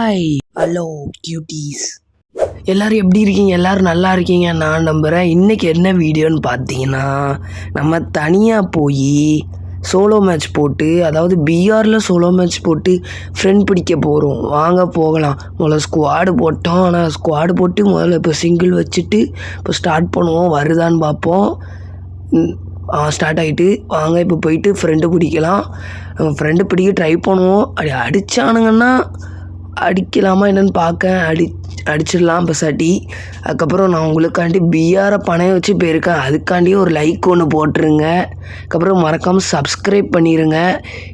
Hi hello cuties, எல்லோரும் எப்படி இருக்கீங்க? எல்லோரும் நல்லா இருக்கீங்க நான் நம்புகிறேன். இன்றைக்கி என்ன வீடியோன்னு பார்த்தீங்கன்னா, நம்ம தனியாக போய் சோலோ மேட்ச் போட்டு, அதாவது பிஆரில் சோலோ மேட்ச் போட்டு ஃப்ரெண்ட் பிடிக்க போகிறோம். வாங்க போகலாம். முதல்ல ஸ்குவாடு போட்டோம், ஆனால் ஸ்குவாடு போட்டு முதல்ல இப்போ சிங்கிள் வச்சுட்டு இப்போ ஸ்டார்ட் பண்ணுவோம். வருதான்னு பார்ப்போம். ஸ்டார்ட் ஆகிட்டு வாங்க இப்போ போயிட்டு ஃப்ரெண்டு பிடிக்கலாம். ஃப்ரெண்டு பிடிக்க ட்ரை பண்ணுவோம். அடித்தானுங்கன்னா அடிக்கலாமா என்னென்னு பார்க்க அடிச்சிடலாம் பெசாட்டி. அதுக்கப்புறம் நான் உங்களுக்காண்டி பிஆரை பணைய வச்சு போயிருக்கேன். அதுக்காண்டியே ஒரு லைக் ஒன்று போட்டுருங்க. அதுக்கப்புறம் மறக்காமல் சப்ஸ்கிரைப் பண்ணிடுங்க.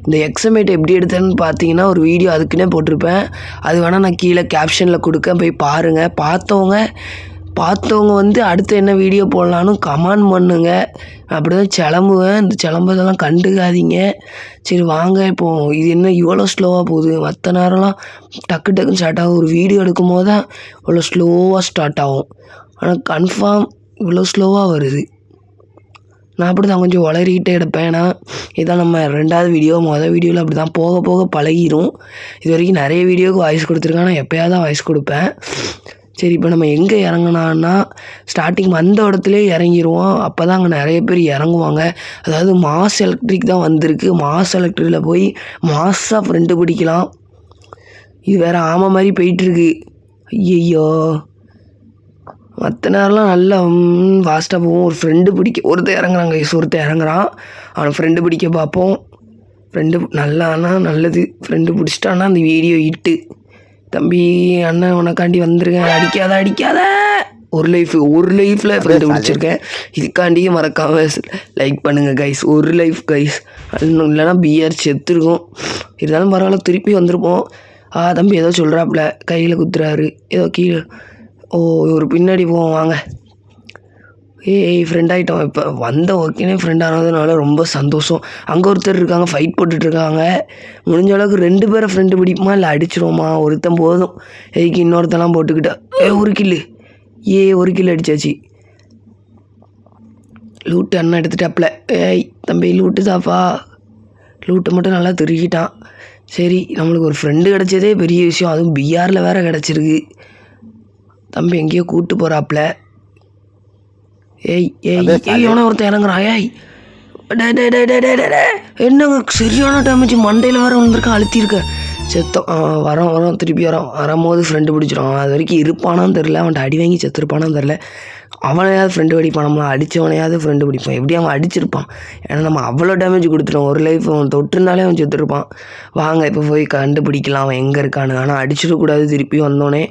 இந்த எக்ஸமேட் எப்படி எடுத்தேன்னு பார்த்தீங்கன்னா ஒரு வீடியோ அதுக்குன்னே போட்டிருப்பேன். அது வேணால் நான் கீழே கேப்ஷனில் கொடுக்க போய் பாருங்கள். பார்த்தவங்க வந்து அடுத்து என்ன வீடியோ போடலான்னு கமெண்ட் பண்ணுங்க. அப்படி தான் கிளம்புவேன். இந்த கிளம்புறதெல்லாம் கண்டுக்காதீங்க. சரி வாங்க. இப்போது இது என்ன இவ்வளோ ஸ்லோவாக போகுது? மற்ற நேரம்லாம் டக்குன்னு ஸ்டார்ட் ஆகும். ஒரு வீடியோ எடுக்கும் போது தான் இவ்வளோ ஸ்லோவாக ஸ்டார்ட் ஆகும். ஆனால் கன்ஃபார்ம் இவ்வளோ ஸ்லோவாக வருது. நான் அப்படி தான் கொஞ்சம் உளறிக்கிட்டே எடுப்பேன். ஏன்னா இதான் நம்ம 2வது வீடியோ. மொதல் வீடியோவில் அப்படி தான் போக போக பழகிரும். இது வரைக்கும் நிறைய வீடியோவுக்கு வாய்ஸ் கொடுத்துருக்கேன். ஆனால் எப்போயாவது தான் வாய்ஸ் கொடுப்பேன். சரி, இப்போ நம்ம எங்கே இறங்கினான்னா ஸ்டார்டிங் வந்த இடத்துலேயே இறங்கிடுவோம். அப்போ தான் அங்கே நிறைய பேர் இறங்குவாங்க. அதாவது மாஸ் எலக்ட்ரிக் தான் வந்திருக்கு. மாஸ் எலக்ட்ரிக்கில் போய் மாஸாக ஃப்ரெண்டு பிடிக்கலாம். இது வேறு ஆமை மாதிரி போயிட்டுருக்கு. ஐயோ, மற்ற நேரம்லாம் நல்லா ஃபாஸ்ட்டாக போவோம். ஒரு ஃப்ரெண்டு பிடிக்க ஒருத்தர் இறங்குறான். அவனை ஃப்ரெண்டு பிடிக்க பார்ப்போம். ஃப்ரெண்டு நல்லானா நல்லது. ஃப்ரெண்டு பிடிச்சிட்டான்னா அந்த வீடியோ இட்டு. தம்பி அண்ணன் உனக்காண்டி வந்திருக்கேன், அடிக்காத. ஒரு லைஃப்பில் ஃப்ரெண்டு பிடிச்சிருக்கேன். இதுக்காண்டியே மறக்காமல் லைக் பண்ணுங்கள் கைஸ். ஒரு லைஃப் கைஸ். இன்னும் இல்லைனா பிஆர் செத்துருக்கும். இருந்தாலும் பரவாயில்ல, திருப்பி வந்திருப்போம். தம்பி ஏதோ சொல்கிறாப்புல, கையில் குத்துறாரு ஏதோ கீழே. ஒரு பின்னாடி போவோம் வாங்க. ஃப்ரெண்ட் ஆகிட்டோம். இப்போ வந்த ஓகேனே ஃப்ரெண்ட் ஆனதுனால ரொம்ப சந்தோஷம். அங்கே ஒருத்தர் இருக்காங்க, ஃபைட் போட்டுட்ருக்காங்க. முடிஞ்ச அளவுக்கு 2 பேரை ஃப்ரெண்டு பிடிக்குமா இல்லை அடிச்சிருவோமா? ஒருத்தன் போதும். இன்னொருத்தெல்லாம் போட்டுக்கிட்டா ஒரு கில் அடித்தாச்சு. லூட்டு அண்ணன் எடுத்துட்டாப்புல. தம்பி லூட்டு தாப்பா. லூட்டை மட்டும் நல்லா திருக்கிட்டான். சரி, நம்மளுக்கு ஒரு ஃப்ரெண்டு கிடச்சதே பெரிய விஷயம். அதுவும் பிஆரில் வேறு கிடச்சிருக்கு. தம்பி எங்கேயோ கூப்பிட்டு போகிறாப்புல. எவனா ஒருத்தன் இறங்குறான். என்னங்க சரியான டேமேஜ். மண்டையில் வேறு வந்திருக்கேன், அழுத்திருக்கேன். செத்தோம். வரோம் திருப்பி வரும்போது ஃப்ரெண்டு பிடிச்சிடும். அது வரைக்கும் இருப்பானான்னு தெரில. அவன்கிட்ட அடி வாங்கி செத்துருப்பானான்னு தெரில. அவனையாவது ஃப்ரெண்டு பிடிப்பான். நம்மளை அடித்தவனையாவது ஃப்ரெண்டு பிடிப்பான். எப்படி அவன் அடிச்சிருப்பான்? ஏன்னா நம்ம அவ்வளோ டேமேஜ் கொடுத்துட்டோம். ஒரு லைஃப் அவன் தொட்டிருந்தாலே அவன் செத்துருப்பான். வாங்க இப்போ போய் கண்டுபிடிக்கலாம் அவன் எங்கே இருக்கான்னு. ஆனால் அடிச்சிடக்கூடாது. திருப்பி வந்தோடனே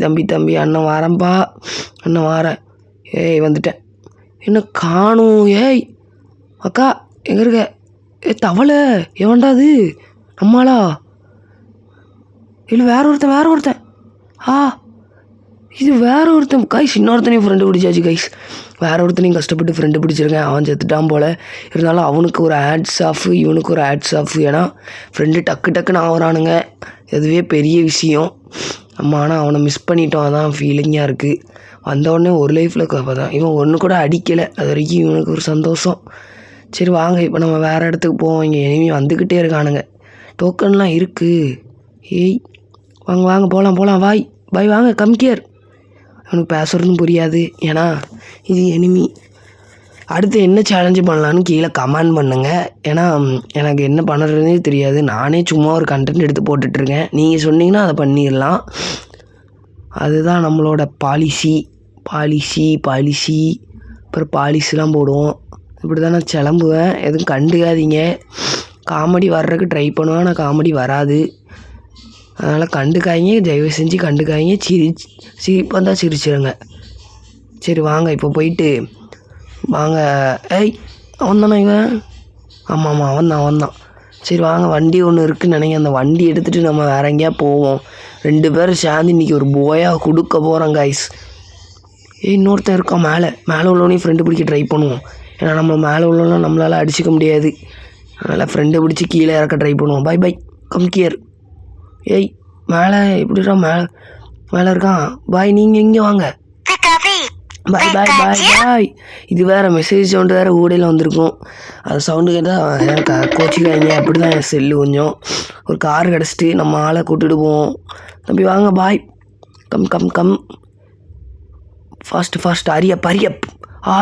தம்பி அண்ணன் வாரேன்ப்பா, அண்ணன் வாரேன். வந்துட்டேன். என்ன காணும்? அக்கா எங்கே இருக்க? தவளை எவன்டா அது? நம்மளா இல்லை வேற ஒருத்தன்? இது வேற ஒருத்தன் கைஸ். இன்னொருத்தனையும் ஃப்ரெண்டு பிடிச்சாச்சு கைஸ். வேற ஒருத்தனையும் கஷ்டப்பட்டு ஃப்ரெண்டு பிடிச்சிருக்கேன். அவன் செத்துட்டான் போல். இருந்தாலும் அவனுக்கு ஒரு ஆட்ஸ் ஆஃப், இவனுக்கு ஒரு ஆட்ஸ் ஆஃப். ஏன்னா ஃப்ரெண்டு டக்குன்னு ஆகுறானுங்க. அதுவே பெரிய விஷயம். ஆனால் அவனை மிஸ் பண்ணிட்டோம். அதான் ஃபீலிங்காக இருக்குது. வந்தவுடனே ஒரு லைஃப்பில் தான் இவன் ஒன்று கூட அடிக்கலை. அது வரைக்கும் இவனுக்கு ஒரு சந்தோஷம். சரி வாங்க இப்போ நம்ம வேறு இடத்துக்கு போவோம். இங்கே எனிமி வந்துக்கிட்டே இருக்கானுங்க. டோக்கன்லாம் இருக்குது. வாங்க போகலாம் பாய் வாங்க கம்கியர். அவனுக்கு பேசுகிறதும் புரியாது. ஏன்னா இது எனிமி. அடுத்து என்ன சேலஞ்சு பண்ணலான்னு கீழே கமெண்ட் பண்ணுங்கள். ஏன்னா எனக்கு என்ன பண்ணுறதுனே தெரியாது. நானே சும்மா ஒரு கண்டென்ட் எடுத்து போட்டுட்ருக்கேன். நீங்கள் சொன்னீங்கன்னா அதை பண்ணிடலாம். அதுதான் நம்மளோட பாலிசி. அப்புறம் பாலிசிலாம் போடுவோம். இப்படி தான் நான் கிளம்புவேன். எதுவும் கண்டுக்காதீங்க. காமெடி வர்றதுக்கு ட்ரை பண்ணுவேன். ஆனால் காமெடி வராது. அதனால் கண்டுக்காய்ங்க, தயவு செஞ்சு கண்டுக்காய்ங்க. சிரிப்பாக தான் சிரிச்சிருங்க. சரி வாங்க இப்போ போயிட்டு வாங்க. அவன் தானே இவன்? ஆமாம் அவன் தான். சரி வாங்க, வண்டி ஒன்று இருக்குதுன்னு நினைக்கிறேன். அந்த வண்டி எடுத்துகிட்டு நம்ம வேற எங்கேயா போவோம். 2 பேரும் சேர்ந்து இன்றைக்கி ஒரு போயா கொடுக்க போகிறோம் கைஸ். இன்னொருத்தன் இருக்கான் மேலே உள்ளவனையும் ஃப்ரெண்டு பிடிக்க ட்ரை பண்ணுவோம். ஏன்னா நம்ம மேலே உள்ளவனா நம்மளால் அடிச்சிக்க முடியாது. அதனால் ஃப்ரெண்டை பிடிச்சி கீழே இறக்க ட்ரை பண்ணுவோம். பை கம்கியர். மேலே எப்படிடா மேலே இருக்கான். பாய் நீங்கள் இங்கே வாங்க. பாய் பாய் பாய் பாய். இது வேறு மெசேஜ் சவுண்டு வேறு ஊடையில் வந்திருக்கும். அது சவுண்டு கேட்டால் எனக்கு கோச்சிக்காங்க. அப்படி தான் என் செல்லு கொஞ்சம் ஒரு கார் கிடச்சிட்டு நம்ம ஆளை கூப்பிட்டுட்டு போவோம். தம்பி வாங்க பாய். கம் கம் கம் ஃபாஸ்ட் அரியப்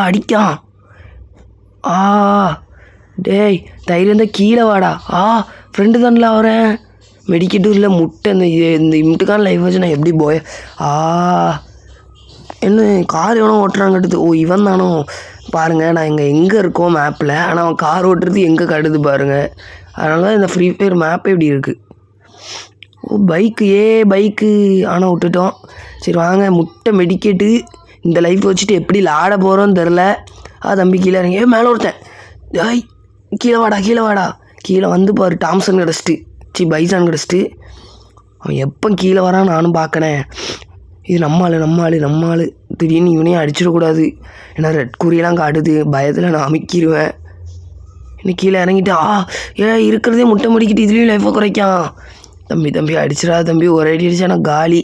அடிக்கான். டேய் தைரியம் இருந்தால் கீழே வாடா. ஃப்ரெண்டு தானல வரேன். மெடிக்கெட்டும் இல்லை முட்டை இந்த இம்ட்டுக்கான லைஃப் வச்சு நான் எப்படி போய் என்ன கார் எவனோ ஓட்டுறாங்கடுத்து. இவன் தானோ பாருங்கள். நான் எங்கே இருக்கோம் மேப்பில், ஆனால் அவன் கார் ஓட்டுறது எங்கே கடுது பாருங்கள். அதனால தான் இந்த ஃப்ரீ ஃபயர் மேப்பே இப்படி இருக்குது. பைக்கு ஆனால் விட்டுட்டோம். சரி வாங்க முட்டை மெடிக்கெட்டு இந்த லைஃப் வச்சுட்டு எப்படி லாட போகிறோன்னு தெரில. தம்பி கீழே இறங்கி மேலே ஒருத்தன். கீழே வாடா. கீழே வந்து பாரு டாம்சன் கிடச்சிட்டு பைசான் கிடச்சிட்டு. அவன் எப்போ கீழே வரான் நானும் பார்க்கணேன். இது நம்ம ஆள் திடீர்னு இவனையும் அடிச்சிடக்கூடாது. ஏன்னா ரெட் குறியெல்லாம் காட்டுது. பயத்தில் நான் அமைக்கிடுவேன். இன்னும் கீழே இறங்கிட்டு இருக்கிறதே முட்டை முடிக்கிட்டு இதுலேயும் லைஃப்பை குறைக்கான். தம்பி அடிச்சிடா தம்பி. ஒரு அடி அடிச்சா நான் காலி.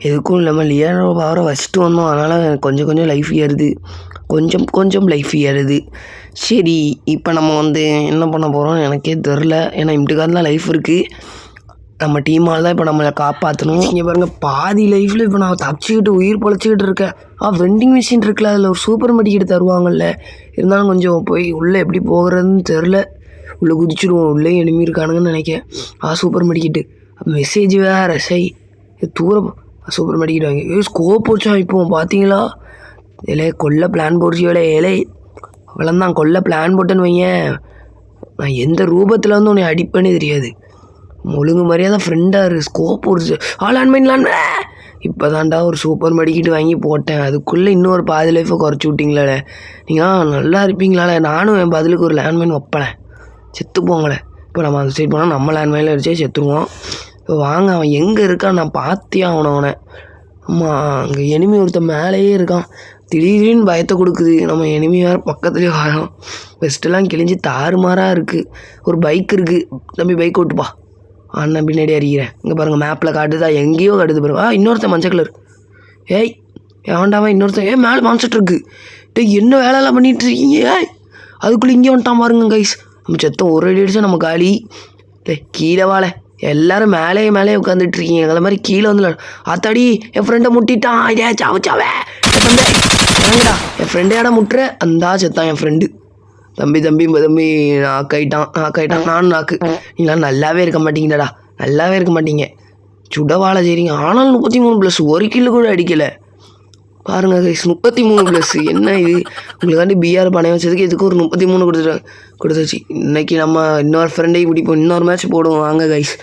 எதுக்கும் இல்லாமல் லியானோ பவரை வச்சுட்டு வந்தோம். அதனால் எனக்கு கொஞ்சம் லைஃப் ஏறுது. கொஞ்சம் லைஃப் ஏறுது. சரி இப்போ நம்ம என்ன பண்ண போகிறோம் எனக்கே தெரில. ஏன்னா இம்ட்டுக்காரலாம் லைஃப் இருக்குது. நம்ம டீமால் தான் இப்போ நம்மளை காப்பாற்றணும். இங்கே பாருங்கள் பாதி லைஃப்பில் இப்போ நான் தப்பிச்சிக்கிட்டு உயிர் பொழைச்சிக்கிட்டு இருக்கேன். வெண்டிங் மிஷின் இருக்குல்ல, அதில் ஒரு சூப்பர் மெடிக்கெட் தருவாங்கல்ல. இருந்தாலும் கொஞ்சம் போய் உள்ளே எப்படி போகிறதுன்னு தெரில. உள்ளே குதிச்சிடுவோம். உள்ளே எனிமி இருக்கானுங்கன்னு நினைக்கிறேன். சூப்பர் மெடிக்கெட்டு மெசேஜ் வேறு தூரம் சூப்பர் மெடிக்கெட் வாங்கி ஸ்கோப் வச்சா இப்போ பார்த்தீங்களா. கொல்ல பிளான் போடுச்சியோட அவ்வளோந்தான். கொல்ல பிளான் போட்டேன்னு வையேன். நான் எந்த ரூபத்தில் உன்னை அடிப்பேன்னு தெரியாது. ஒழுங்கு மாதிரியாக தான் ஃப்ரெண்டாக ஸ்கோப் ஒரு லேண்ட்மைன் இப்போ தான்டா ஒரு சூப்பர் மெடிக்கிட்டு வாங்கி போட்டேன். அதுக்குள்ளே இன்னொரு பாதி லைஃப்பை குறைச்சி விட்டிங்களாலே. நீங்கள் நல்லா இருப்பீங்களாலே. நானும் என் பதிலுக்கு ஒரு லேண்ட்மைன் வைப்பேன். செத்து போங்களே. இப்போ நம்ம அந்த சைட் போனால் நம்ம லேண்ட்மைனில் அடிச்சே செத்துருவோம். இப்போ வாங்க அவன் எங்கே இருக்கான் நான் பார்த்தே அவனை. அங்கே எனிமி ஒருத்தன் மேலேயே இருக்கான். திடீர்னு பயத்தை கொடுக்குது. நம்ம எனிமி வேறு பக்கத்துலேயே வரோம். வெஸ்ட்டெல்லாம் கிழிஞ்சு தாறுமாறாக இருக்குது. ஒரு பைக் இருக்குது. தம்பி பைக் ஓட்டுப்பா. அண்ணன் பின்னாடி அறிகிறேன். இங்கே பாருங்கள் மேப்பில் காட்டுதா எங்கேயோ காட்டுது பாருங்க. இன்னொருத்தன் மஞ்சள் கலர். எவன்டாவன் இன்னொருத்தன். மேலே மான்ஸ்டர் இருக்குது. என்ன வேலையெல்லாம் பண்ணிகிட்டு இருக்கீங்க? அதுக்குள்ளே இங்கே வந்துட்டான் பாருங்க கைஸ். நம்ம செத்தம் ஒரு அடி அடிச்சா நம்ம காலி. கீழே வாழை எல்லோரும் மேலே உட்காந்துட்ருக்கீங்க. எங்களை மாதிரி கீழே வந்து அத்தாடி என் ஃப்ரெண்டை முட்டிட்டான். சாவே வாங்கடா. என் ஃப்ரெண்டே இடம் முட்டுற அந்த செத்தான் என் ஃப்ரெண்டு. தம்பி நாக்காயிட்டான். நானும் நாக்கு. நீங்களாம் நல்லாவே இருக்க மாட்டீங்க. சுடவாழை செய்றீங்க. ஆனாலும் 33+. ஒரு கிலோ கூட அடிக்கலை பாருங்க கைஸ். 33+. என்ன இது உங்களுக்காண்டி பிஆர் பணம் வச்சதுக்கு இதுக்கு ஒரு 33 கொடுத்துச்சு. இன்றைக்கி நம்ம இன்னொரு ஃப்ரெண்டையும் பிடிப்போம். இன்னொரு மேட்ச் போடுவோம் வாங்க கைஸ்.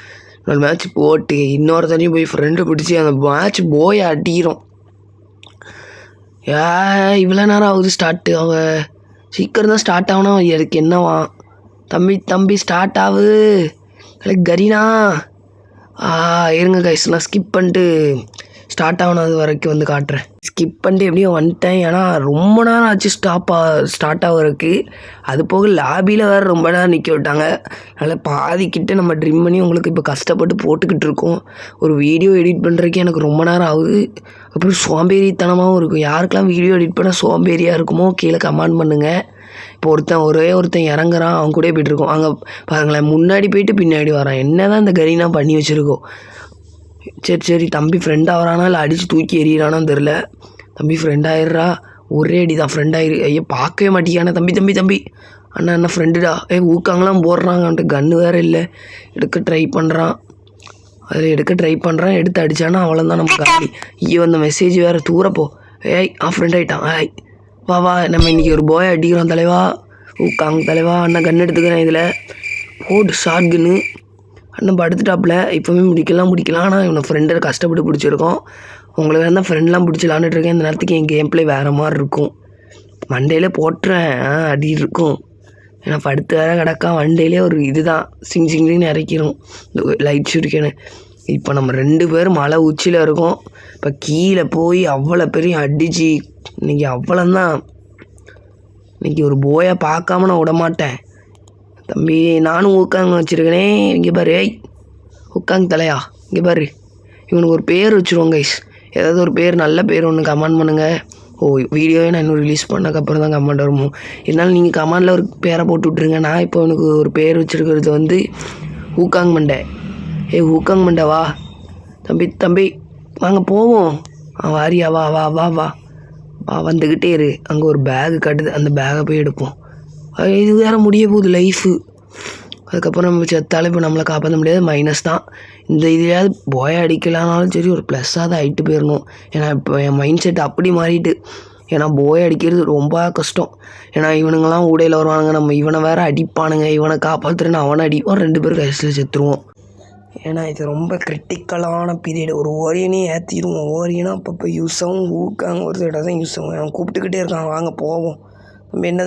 இன்னொரு மேட்ச் போட்டு இன்னொருத்தனையும் போய் ஃப்ரெண்டை பிடிச்சி அந்த மேட்ச் போய் அடிக்கிறோம். இவ்வளோ நேரம் ஆகுது ஸ்டார்ட்டு. அவன் சீக்கிரம் தான் ஸ்டார்ட் ஆகணும். எனக்கு என்னவா தம்பி ஸ்டார்ட் ஆகுது. கரீனா இருங்க கைஸ். நான் ஸ்கிப் பண்ணிட்டு ஸ்டார்ட் ஆகணும் அது வரைக்கும் காட்டுறேன். ஸ்கிப் பண்ணிட்டு எப்படியும் வந்துட்டேன். ஏன்னா ரொம்ப நேரம் ஆச்சு ஸ்டார்ட் ஆகிறதுக்கு. அது போக லாபியில் வேறு ரொம்ப நேரம் நிற்க விட்டாங்க. அதனால் பாதிக்கிட்டு நம்ம ட்ரிம் பண்ணி உங்களுக்கு இப்போ கஷ்டப்பட்டு போட்டுக்கிட்டு இருக்கோம். ஒரு வீடியோ எடிட் பண்ணுறதுக்கு எனக்கு ரொம்ப நேரம் ஆகுது. அப்புறம் சோம்பேறித்தனமாகவும் இருக்கும். யாருக்கெல்லாம் வீடியோ எடிட் பண்ண சோம்பேறியாக இருக்குமோ கீழே கமெண்ட் பண்ணுங்கள். இப்போ ஒருத்தன் இறங்குறான். அவன் கூட போய்ட்டுருக்கோம். அங்கே பாருங்களேன் முன்னாடி போயிட்டு பின்னாடி வரான். என்ன தான் இந்த கரீனா பண்ணி வச்சுருக்கோம். சரி தம்பி ஃப்ரெண்ட் ஆகிறானா இல்லை அடித்து தூக்கி எறிகிறானான்னு தெரில. தம்பி ஃப்ரெண்ட் ஆயிடுறா. ஒரே அடி தான் ஃப்ரெண்ட் ஆயிரு. பார்க்கவே மாட்டேங்கானே. தம்பி அண்ணா ஃப்ரெண்டுடா. ஊக்காங்களாம் போடுறாங்கன்ட்டு கன்று வேறு இல்லை. எடுக்க ட்ரை பண்ணுறான். எடுத்து அடித்தானா அவ்வளோதான் நம்ம காலி. அந்த மெசேஜ் வேறு தூரப்போ. ஃப்ரெண்ட் ஆகிட்டான். வா நம்ம இன்றைக்கி ஒரு போய் அடிக்கிறோம் தலைவா. ஊக்காங்க தலைவா. அண்ணா கன்று எடுத்துக்கிறேன். இதில் போட்டு ஷார்ட் கன்று. அண்ணன் படுத்துட்டாப்புல. இப்போவே முடிக்கலாம். ஆனால் இவனை ஃப்ரெண்டை கஷ்டப்பட்டு பிடிச்சிருக்கோம். உங்களுக்கு வேறு ஃப்ரெண்ட்லாம் பிடிச்சி விளாண்டுட்ருக்கேன். இந்த நேரத்துக்கு என் கேம் பிளே வேறு மாதிரி இருக்கும். மண்டையிலே போட்டுறேன். அடி இருக்கும். ஏன்னா படுத்து வேறு கிடக்கா. வண்டையிலே ஒரு இதுதான் சிங்னு இறக்கிடும் லைட் ஷூரிக்கேன்னு. இப்போ நம்ம 2 பேரும் மலை உச்சியில் இருக்கோம். இப்போ கீழே போய் அவ்வளோ பெரிய அடிச்சு இன்றைக்கி அவ்வளோந்தான். இன்றைக்கி ஒரு போயை பார்க்காம நான் விடமாட்டேன். தம்பி நானும் ஊக்காங்க வச்சுருக்கேனே. இங்கே பாரு. உட்காங்க தலையா. இங்கே பாரு. இவனுக்கு ஒரு பேர் வச்சுருவோம் கைஸ். ஏதாவது ஒரு பேர் நல்ல பேர் ஒன்று கமெண்ட் பண்ணுங்கள். வீடியோவே நான் இன்னும் ரிலீஸ் பண்ணக்கப்புறம் தான் கமெண்ட் வருமோ. இருந்தாலும் நீங்கள் கமெண்டில் ஒரு பேரை போட்டு விட்ருங்க. நான் இப்போ எனக்கு ஒரு பேர் வச்சுருக்கிறது வந்து ஊக்காங் மண்டை. ஊக்காங் மண்டை வா தம்பி வாங்க போவோம். வாரியா வா வா வா வா வா வந்துக்கிட்டே இரு. அங்கே ஒரு பேகு கட்டுது, அந்த பேகை போய் எடுப்போம். இது வேறு முடிய போகுது லைஃபு. அதுக்கப்புறம் நம்ம செத்தாலும் இப்போ நம்மளை காப்பாற்ற முடியாது, மைனஸ் தான். இந்த இதையாவது போய அடிக்கலானாலும் சரி ஒரு ப்ளஸ்ஸாக தான் ஆகிட்டு போயிடணும். ஏன்னா இப்போ என் மைண்ட் செட் அப்படி மாறிட்டு. ஏன்னா போய் அடிக்கிறது ரொம்ப கஷ்டம். ஏன்னா இவனுங்கெல்லாம் ஊடையில் வருவானுங்க, நம்ம இவனை வேறு அடிப்பானுங்க, இவனை காப்பாற்றுறேன்னு அவனை அடிப்பான், 2 பேரும் கடைசியில் செத்துருவோம். ஏன்னா இது ரொம்ப கிரிட்டிக்கலான பீரியட். ஒரு ஓரியனே ஏற்றிடுவோம். ஓரியனா அப்பப்போ யூஸ் ஆகும், ஊக்காங்க ஒரு தடவை தான் யூஸ் ஆகும். அவன் கூப்பிட்டுக்கிட்டே இருக்கான், வாங்க போவோம்.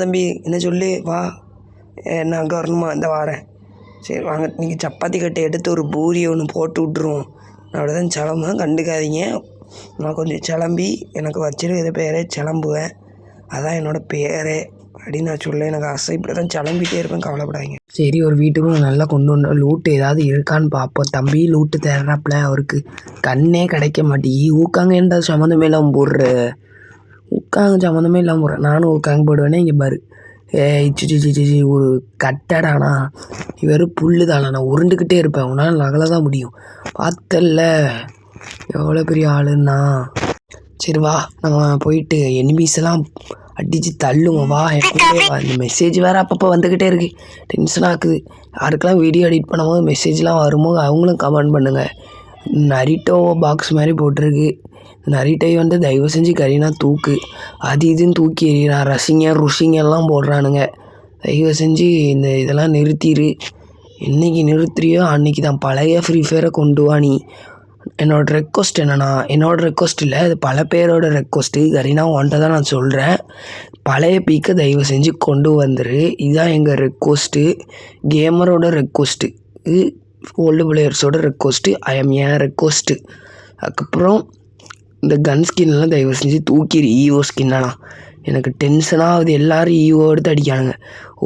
தம்பி என்ன சொல்லு வா. என்ன அங்கே வரணுமா? இந்த வாரேன். சரி வாங்க. நீங்கள் சப்பாத்தி கட்டை எடுத்து ஒரு பூரி ஒன்று போட்டு விட்ருவோம். நான் அப்படி தான் கிளம்புவேன், கண்டுக்காதீங்க. நான் கொஞ்சம் கிளம்பி எனக்கு வச்சிருக்கிற பேரே கிளம்புவேன், அதான் என்னோடய பேரே அப்படின்னு நான் சொல்ல எனக்கு ஆசை. இப்படி தான் கிளம்பிட்டே இருப்பேன், கவலைப்படாதீங்க. சரி ஒரு வீட்டுக்கும் நல்லா கொண்டு வந்தோம். லூட்டு ஏதாவது இருக்கான்னு பார்ப்போம். தம்பி லூட்டு தேடுறாப்புல, அவருக்கு கண்ணே கிடைக்க மாட்டேங்கி. ஊக்காங்க என்ற சம்மந்தமே இல்லாமல் போடுற, ஊக்காங்க சம்மந்தமே இல்லாமல் போடுறேன். நானும் ஊக்காங்க போடுவேனே. இங்கே பாரு, சிச்சி ஒரு கட்டடானா இவர் புல்லு தானே. நான் உருண்டுக்கிட்டே இருப்பேன், உன்னால் நகல தான் முடியும். பார்த்தல எவ்வளோ பெரிய ஆளுன்னா. சரி வா நம்ம போயிட்டு எனிமீஸ் எல்லாம் அடித்து தள்ளுவோம். வா வா. இந்த மெசேஜ் வேறு அப்பப்போ வந்துக்கிட்டே இருக்கு, டென்ஷன் ஆக்குது. யாருக்கெல்லாம் வீடியோ எடிட் பண்ணும்போது மெசேஜ்லாம் வருமோ அவங்களும் கமெண்ட் பண்ணுங்கள். நரிட்டோ பாக்ஸ் மாதிரி போட்டிருக்கு. நரிட்டை வந்து தயவு செஞ்சு கரீனா தூக்கு, அது இதுன்னு தூக்கி எறிகிறான். ருஷிங்கெல்லாம் போடுறானுங்க. தயவு செஞ்சு இந்த இதெல்லாம் நிறுத்திடு. என்றைக்கு நிறுத்துறியோ அன்றைக்கி தான் பழைய ஃப்ரீ ஃபயரை கொண்டு வா நீ. என்னோடய ரெக்வஸ்ட் என்னென்னா, என்னோடய ரெக்வஸ்ட் இல்லை, அது பல பேரோட ரெக்வஸ்ட்டு. கரீனா உன்ட்ட தான் நான் சொல்கிறேன், பழைய பீக்கை தயவு செஞ்சு கொண்டு வந்துரு. இதுதான் எங்கள் ரெக்வஸ்ட்டு, கேமரோட ரெக்வஸ்ட்டு, இது ஓல்டு பிளேயர்ஸோட ரெக்வஸ்ட்டு, ஏன் ரெக்வஸ்ட்டு. அதுக்கப்புறம் இந்த கன் ஸ்கின்லாம் தயவு செஞ்சு தூக்கிடு. ஈவோ ஸ்கின்னெல்லாம் எனக்கு டென்ஷனாகுது. எல்லோரும் ஈவோ எடுத்து அடிக்கானுங்க.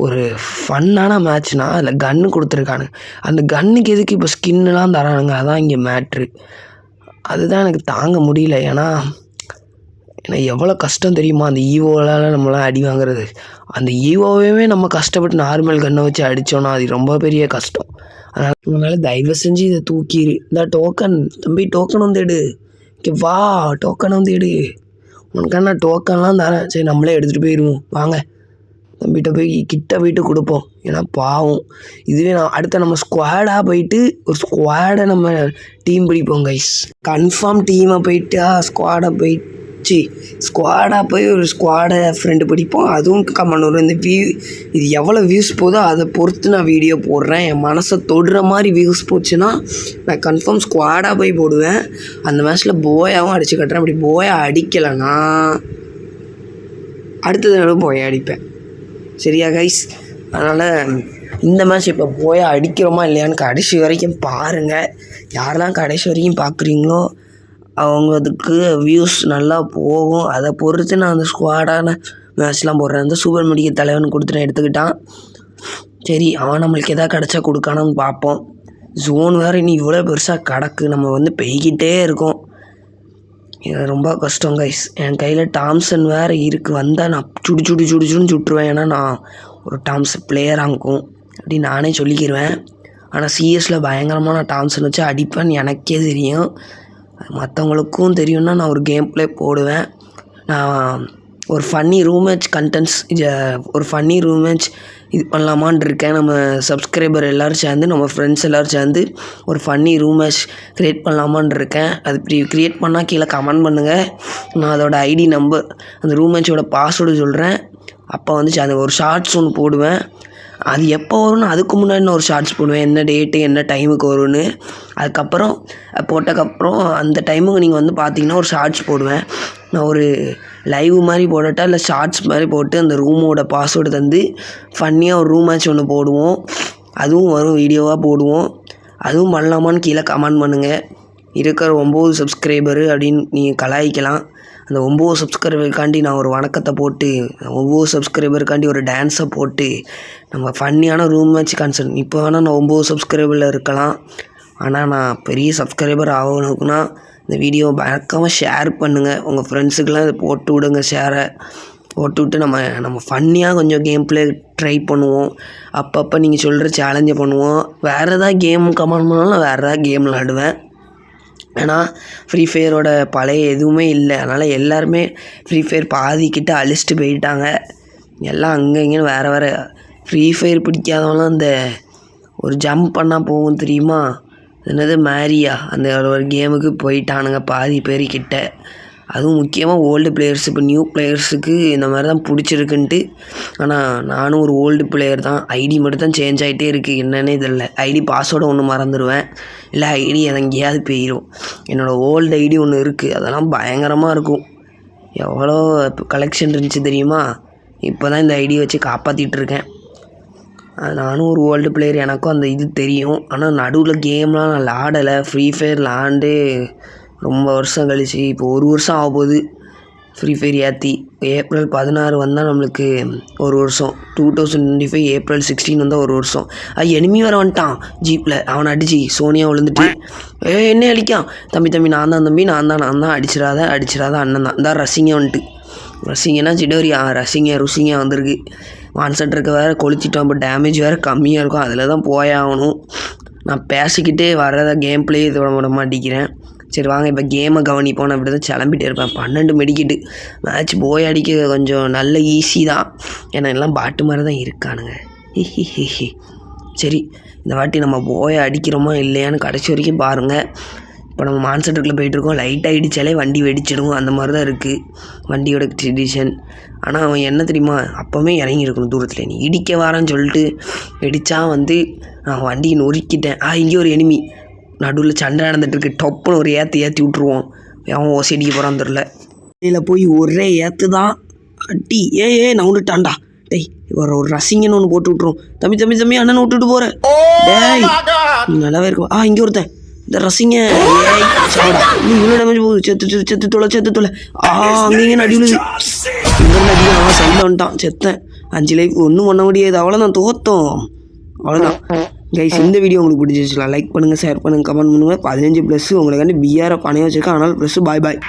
ஒரு ஃபன்னான மேட்ச்னா அதில் கன்று கொடுத்துருக்கானுங்க, அந்த கன்னுக்கு எதுக்கு இப்போ ஸ்கின்னுலாம் தரானுங்க? அதான் இங்கே மேட்ரு. அதுதான் எனக்கு தாங்க முடியல. ஏன்னா எவ்வளோ கஷ்டம் தெரியுமா அந்த ஈவோவால் நம்மளாம் அடி வாங்குறது. அந்த ஈவோவே நம்ம கஷ்டப்பட்டு நார்மல் கன்னை வச்சு அடித்தோன்னா அது ரொம்ப பெரிய கஷ்டம். அதனால் தயவு செஞ்சு இதை தூக்கிடு. இந்த டோக்கன் தம்பி, டோக்கன் வந்து எடு. வா டோக்கனை வந்து எடு, உனக்கான நான் டோக்கன்லாம் தரேன். சரி நம்மளே எடுத்துகிட்டு போயிடுவோம் வாங்க. தம்பிகிட்ட போய் கிட்ட போயிட்டு கொடுப்போம். ஏன்னா பாவம். இதுவே அடுத்த நம்ம ஸ்குவாடாக போயிட்டு ஒரு ஸ்குவாடை நம்ம டீம் பிடிப்போம் கைஸ். கன்ஃபார்ம் டீமை போயிட்டு ஸ்குவாடாக போயிட்டு ஸ்குவாடாக போய் ஒரு ஸ்குவாடை ஃப்ரெண்டு பிடிப்போம். அதுவும் கமெண்ட் வரும். இந்த இது எவ்வளோ வியூஸ் போதோ அதை பொறுத்து நான் வீடியோ போடுறேன். என் மனசை தொடுற மாதிரி வியூஸ் போச்சுன்னா நான் கன்ஃபார்ம் ஸ்குவாடாக போய் போடுவேன். அந்த மேட்ச்சில் போயாவும் அடித்து கட்டுறேன். அப்படி போயா அடிக்கலைன்னா அடுத்த தடவை போயா அடிப்பேன். சரியா கைஸ்? அதனால் இந்த மேட்ச் இப்போ போயா அடிக்கிறோமா இல்லையான்னு கடைசி வரைக்கும் பாருங்கள். யாரெல்லாம் கடைசி வரைக்கும் பார்க்குறீங்களோ அவங்களுக்கு வியூஸ் நல்லா போகும். அதை பொறுத்து நான் அந்த ஸ்குவாடான மேட்ச்லாம் போடுறேன். அந்த சூப்பர் மெடிக்கல் தலைவன் கொடுத்து நான் எடுத்துக்கிட்டான். சரி அவன் நம்மளுக்கு எதாவது கிடச்சா கொடுக்கானான்னு பார்ப்போம். ஜோன் வேறு இன்னும் இவ்வளோ பெருசாக கிடக்கு, நம்ம வந்து பெய்கிட்டே இருக்கோம். இது ரொம்ப கஷ்டம் கைஸ். என் கையில் டாம்சன் வேறு இருக்குது, வந்தால் நான் சுடுன்னு சுட்டுருவேன். ஏன்னா நான் ஒரு டாம்சன் பிளேயராக இருக்கும் அப்படி நானே சொல்லிக்கிடுவேன். ஆனால் சிஎஸில் பயங்கரமாக நான் டாம்சன் வச்சு அடிப்பேன்னு எனக்கே தெரியும். மற்றவங்களுக்கும் தெரியும்னா நான் ஒரு கேம் ப்ளே போடுவேன். நான் ஒரு ஃபன்னி ரூம் மேட்ச் கண்டென்ட்ஸ் ஒரு ஃபன்னி ரூம் மேட்ச் இது பண்ணலாமான் இருக்கேன். நம்ம சப்ஸ்கிரைபர் எல்லோரும் சேர்ந்து, நம்ம ஃப்ரெண்ட்ஸ் எல்லோரும் சேர்ந்து ஒரு ஃபன்னி ரூம் மேட்ச் க்ரியேட் பண்ணலாமான் இருக்கேன். அது க்ரியேட் பண்ணால் கீழே கமெண்ட் பண்ணுங்கள். நான் அதோட ஐடி நம்பர், அந்த ரூம் மேட்சோட பாஸ்வேர்டு சொல்கிறேன். அப்போ வந்து அந்த ஒரு ஷார்ட்ஸ் ஒன்று போடுவேன். அது எப்போ வரும்னு அதுக்கு முன்னாடி நான் ஒரு ஷார்ட்ஸ் போடுவேன், என்ன டேட்டு என்ன டைமுக்கு வரும்னு. அதுக்கப்புறம் போட்டக்கப்புறம் அந்த டைமுக்கு நீங்கள் வந்து பார்த்தீங்கன்னா ஒரு ஷார்ட்ஸ் போடுவேன். நான் ஒரு லைவ் மாதிரி போடட்டா இல்லை ஷார்ட்ஸ் மாதிரி போட்டு அந்த ரூமோட பாஸ்வேர்டு தந்து ஃபன்னியாக ஒரு ரூம் மேட்ச் ஒன்று போடுவோம். அதுவும் வரும், வீடியோவாக போடுவோம். அதுவும் பண்ணலாமான்னு கீழே கமெண்ட் பண்ணுங்கள். இருக்கிற 9 சப்ஸ்கிரைபரு அப்படின்னு நீங்கள் கலாய்க்கலாம். அந்த 9 சப்ஸ்கிரைபருக்காண்டி நான் ஒரு வணக்கத்தை போட்டு, 9 சப்ஸ்கிரைபருக்காண்டி ஒரு டான்ஸை போட்டு நம்ம ஃபன்னியான ரூம் மேட்ச் கான்செப்ட். இப்போ வேணால் நான் 9 சப்ஸ்கிரைபரில் இருக்கலாம், ஆனால் நான் பெரிய சப்ஸ்கிரைபர் ஆகணுக்குன்னா இந்த வீடியோ மறக்காமல் ஷேர் பண்ணுங்கள். உங்கள் ஃப்ரெண்ட்ஸுக்கெல்லாம் இதை போட்டு விடுங்க. ஷேரை போட்டு விட்டு நம்ம ஃபன்னியாக கொஞ்சம் கேம் ப்ளே ட்ரை பண்ணுவோம். அப்பப்போ நீங்கள் சொல்கிற சேலஞ்சை பண்ணுவோம். வேறு எதாவது கேம் கமெண்ட் பண்ணாலும் வேறு எதாவது கேம் விளாடுவேன். ஏன்னா ஃப்ரீ ஃபயரோட பழைய எதுவுமே இல்லை. அதனால் எல்லாருமே ஃப்ரீ ஃபயர் பாதிக்கிட்டு அழிச்சிட்டு போயிட்டாங்க. எல்லாம் அங்கே இங்கேன்னு வேறு ஃப்ரீ ஃபயர் பிடிக்காதவங்களாம் இந்த ஒரு ஜம்ப் பண்ணால் போகும் தெரியுமா, என்னது மேரியா, அந்த ஒரு கேமுக்கு போயிட்டானுங்க பாதி பேர்கிட்ட. அதுவும் முக்கியமாக ஓல்டு பிளேயர்ஸ். இப்போ நியூ பிளேயர்ஸுக்கு இந்த மாதிரி தான் பிடிச்சிருக்குன்ட்டு. ஆனால் நானும் ஒரு ஓல்டு பிளேயர் தான். ஐடி மட்டும் தான் சேஞ்ச் ஆகிட்டே இருக்குது. என்னன்னே தெரியல. ஐடி பாஸ்வேர்டு ஒன்று மறந்துடுவேன், இல்லை ஐடி எங்கேயாவது போயிடும். என்னோடய ஓல்டு ஐடி ஒன்று இருக்குது, அதெல்லாம் பயங்கரமாக இருக்கும். எவ்வளோ கலெக்ஷன் இருந்துச்சு தெரியுமா. இப்போ தான் இந்த ஐடியை வச்சு காப்பாற்றிட்டு இருக்கேன். நானும் ஒரு ஓல்டு பிளேயர், எனக்கும் அந்த இது தெரியும். ஆனால் நடுவில் கேம்லாம் நான் விளாடலை. ஃப்ரீ ஃபயர் விளாண்டு ரொம்ப வருஷம் கழிச்சு, இப்போ 1 வருஷம் ஆகப்போகுது ஃப்ரீ ஃபயர் ஏற்றி. ஏப்ரல் 16 வந்தால் நம்மளுக்கு 1 வருஷம். 2025 ஏப்ரல் 16 வந்தால் 1 வருஷம். எனிமி வேறு வந்துட்டான் ஜீப்பில். அவனை அடிச்சு சோனியா விழுந்துட்டு, என்ன அடிக்கான். தம்பி நான் தான் அடிச்சிடாத அண்ணன் தான். இந்த ரசிங்க வந்துட்டு, ரசிங்கன்னா சிடோரியா, ருசிங்க வந்திருக்கு. மான்சென்டருக்கு வேறு கொளுத்திட்டோம். இப்போ டேமேஜ் வேறு கம்மியாக இருக்கும், அதில் தான் போயாகணும். நான் பேசிக்கிட்டே வர்றத கேம் ப்ளே இது விட மாட்டேங்கிறேன். சரி வாங்க இப்போ கேமை கவனிப்போம். நான் இப்படி தான் கிளம்பிட்டே இருப்பேன். 12 மெடிக்கிட்டு மேட்ச் போய் அடிக்க கொஞ்சம் நல்ல ஈஸி தான். ஏன்னா எல்லாம் பாட்டு மாதிரி தான் இருக்கானுங்க. சரி இந்த வாட்டி நம்ம போய் அடிக்கிறோமா இல்லையான்னு கடைசி வரைக்கும் பாருங்கள். இப்போ நம்ம மான்சென்டருக்குள்ளே போயிட்டுருக்கோம். லைட்டாக இடித்தாலே வண்டி வெடிச்சிடும், அந்த மாதிரி தான் இருக்குது வண்டியோட டிசிஷன். ஆனால் அவன் என்ன தெரியுமா, அப்போவே இறங்கியிருக்கணும் தூரத்தில். நீ இடிக்க வாரான்னு சொல்லிட்டு இடித்தா நான் வண்டியை நொறுக்கிட்டேன். இங்கே ஒரு எனிமி நடுவில் சண்டை நடந்துட்டுருக்கு. டொப்புன்னு ஒரு ஏற்றி விட்ருவோம். அவன் ஓசி அடிக்க போகிறான்னு தெரில. இதில் போய் ஒரே ஏற்று தான் அட்டி. நவுண்டுட்டான்டா. டேய் ஒரு ரசிங்கன்னு ஒன்று போட்டு விட்ருவோம். தம்பி அண்ணனை விட்டுட்டு போகிறேன். டேய் நீ நல்லாவே இருக்கும். இங்கே ஒருத்தன் இந்த ரசிங்க. நீ இவ்வளோ டேமேஜ் போகுது. செத்து தொலை. அங்கேங்க நடிவுலுது. அவன் சைடில் வந்துட்டான். செத்தேன். 5 லைஃப் ஒன்றும் பண்ண முடியாது. அவ்வளோதான், தோத்தோம். அவ்வளோதான் கைஸ். இந்த வீடியோ உங்களுக்கு பிடிச்சிருச்சுலாம் லைக் பண்ணுங்கள், ஷேர் பண்ணுங்கள், கமெண்ட் பண்ணுங்கள். 15+ உங்களுக்காண்டி பிஆரை பணைய வச்சுருக்கேன். அதனால் +. பாய்.